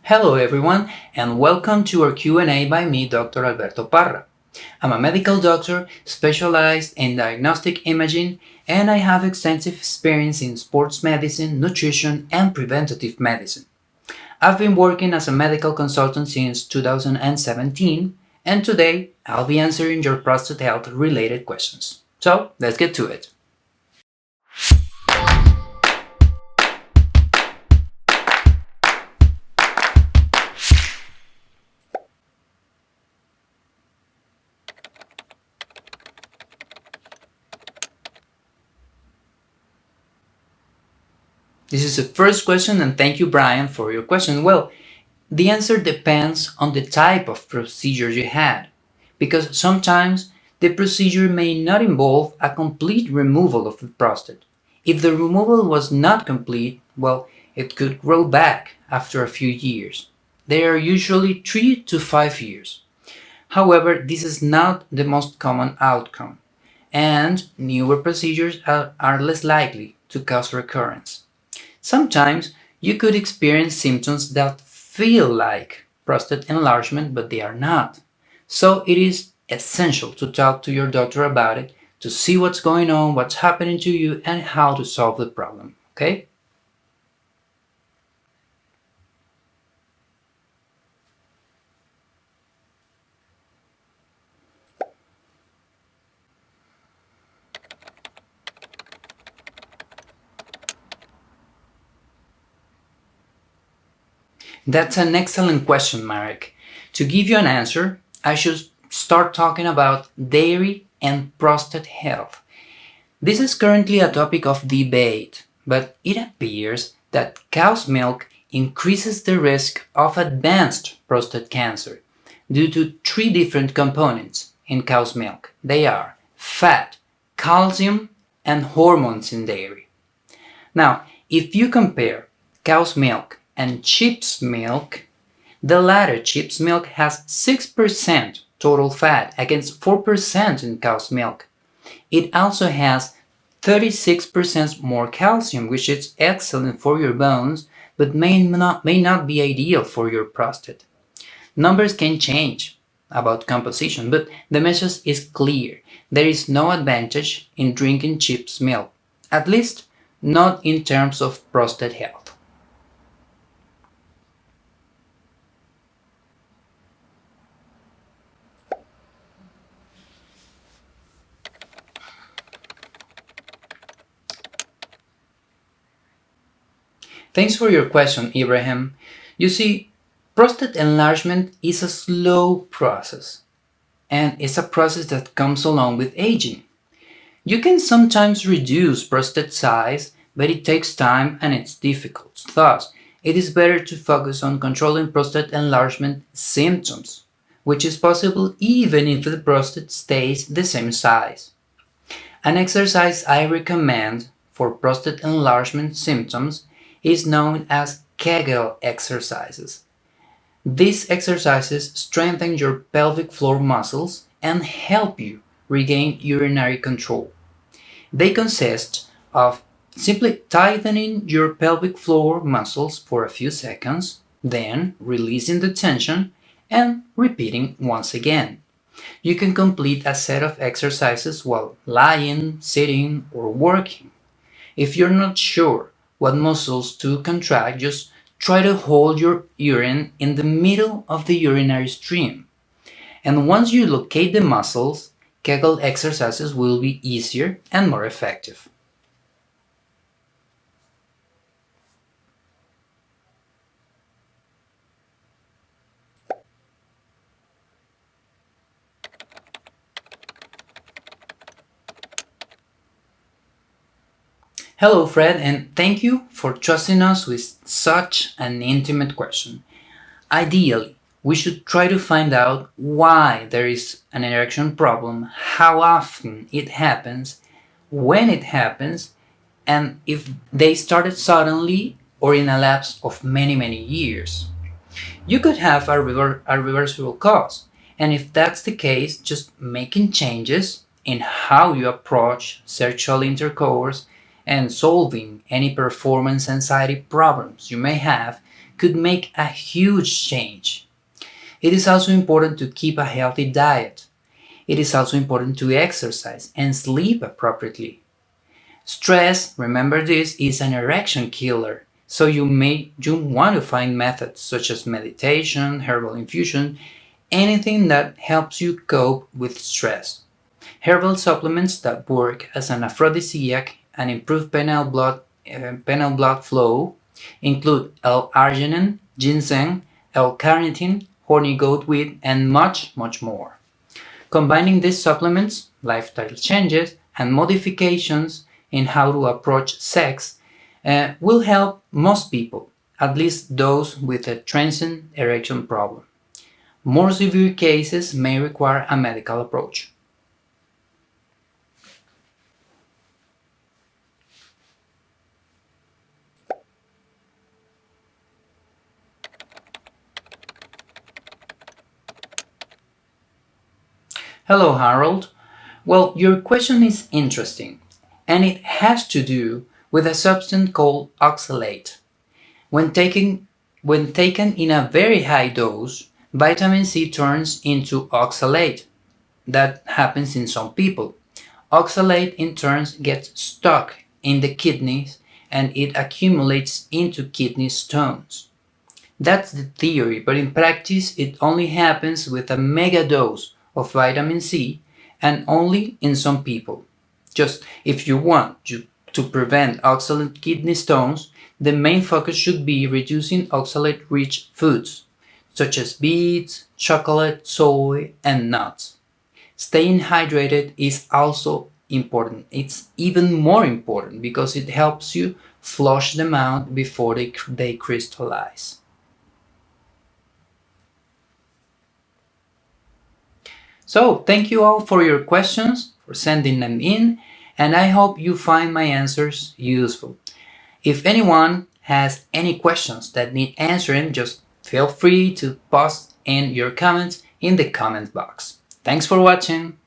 Hello everyone and welcome to our Q&A by me, Dr. Alberto Parra. I'm a medical doctor specialized in diagnostic imaging and I have extensive experience in sports medicine, nutrition, and preventative medicine. I've been working as a medical consultant since 2017 and today I'll be answering your prostate health related questions. So let's get to it. This is the first question, and thank you, Brian, for your question. Well, the answer depends on the type of procedure you had, because sometimes the procedure may not involve a complete removal of the prostate. If the removal was not complete, well, it could grow back after a few years. They are usually 3 to 5 years. However, this is not the most common outcome, and newer procedures are less likely to cause recurrence. Sometimes you could experience symptoms that feel like prostate enlargement, but they are not. So it is essential to talk to your doctor about it to see what's going on, what's happening to you, and how to solve the problem. Okay? That's an excellent question, Marek. To give you an answer, I should start talking about dairy and prostate health. This is currently a topic of debate, but it appears that cow's milk increases the risk of advanced prostate cancer due to three different components in cow's milk. They are fat, calcium, and hormones in dairy. Now, if you compare cow's milk and sheep's milk, the latter, sheep's milk, has 6% total fat against 4% in cow's milk. It also has 36% more calcium, which is excellent for your bones, but may not be ideal for your prostate. Numbers can change about composition, but the message is clear. There is no advantage in drinking sheep's milk, at least not in terms of prostate health. Thanks for your question, Ibrahim. You see, prostate enlargement is a slow process, and it's a process that comes along with aging. You can sometimes reduce prostate size, but it takes time and it's difficult. Thus, it is better to focus on controlling prostate enlargement symptoms, which is possible even if the prostate stays the same size. An exercise I recommend for prostate enlargement symptoms is known as Kegel exercises. These exercises strengthen your pelvic floor muscles and help you regain urinary control. They consist of simply tightening your pelvic floor muscles for a few seconds, then releasing the tension and repeating once again. You can complete a set of exercises while lying, sitting, or working. If you're not sure what muscles to contract, just try to hold your urine in the middle of the urinary stream. And once you locate the muscles, Kegel exercises will be easier and more effective. Hello, Fred, and thank you for trusting us with such an intimate question. Ideally, we should try to find out why there is an erection problem, how often it happens, when it happens, and if they started suddenly or in a lapse of many years. You could have a reversible cause, and if that's the case, just making changes in how you approach sexual intercourse and solving any performance anxiety problems you may have could make a huge change. It is also important to keep a healthy diet. It is also important to exercise and sleep appropriately. Stress, remember this, is an erection killer, so you want to find methods such as meditation, herbal infusion, anything that helps you cope with stress. Herbal supplements that work as an aphrodisiac and improve penile blood flow include L-arginine, ginseng, L-carnitine, horny goatweed, and much, much more. Combining these supplements, lifestyle changes, and modifications in how to approach sex will help most people, at least those with a transient erection problem. More severe cases may require a medical approach. Hello, Harold. Well, your question is interesting, and it has to do with a substance called oxalate. When taken, when taken in a very high dose, vitamin C turns into oxalate. That happens in some people. Oxalate in turn gets stuck in the kidneys and it accumulates into kidney stones. That's the theory, but in practice it only happens with a mega dose of vitamin C and only in some people. Just if you want to prevent oxalate kidney stones, the main focus should be reducing oxalate-rich foods, such as beets, chocolate, soy, and nuts. Staying hydrated is also important. It's even more important because it helps you flush them out before they crystallize. So, thank you all for your questions, for sending them in, and I hope you find my answers useful. If anyone has any questions that need answering, just feel free to post in your comments in the comment box. Thanks for watching!